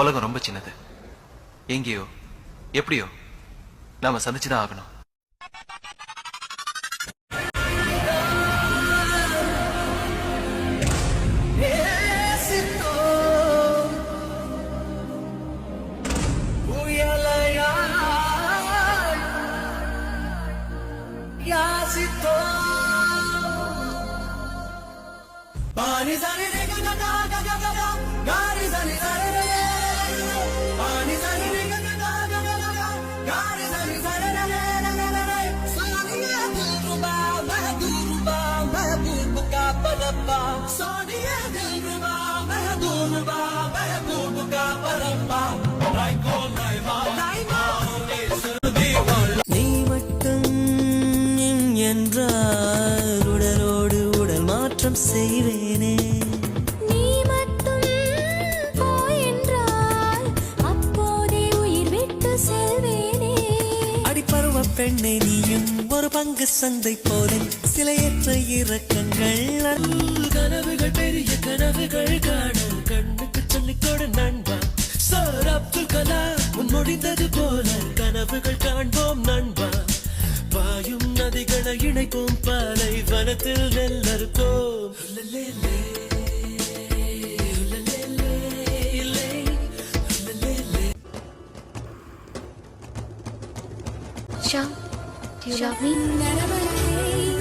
உலகம் ரொம்ப சின்னது. எங்கேயோ எப்படியோ நாம சந்திச்சுதான் ஆகணும். நீ மட்டும் என்றால் உடலோடு உடல் மாற்றம் செய்வேனே. நீ மட்டும் போ என்றால் அப்போதே உயிர் விட்டு செல்வேனே. அடிப்பருவ பெண்ணை நீயும் ஒரு பங்கு சந்தை போல சிலையற்ற இறக்கங்கள். கனவுகள் பெரிய கனவுகள் காண கண்ணுக்கு சொல்லிக் கொடு நண்பா. சார் அப்துல் கலாம் முன்மொழிந்தது போல கனவுகள் காண்போம் நண்பா. பாயும் நதிகளை இணைப்போம், பாலை வனத்தில் நெல்லறுப்போம். Sham, do you love me?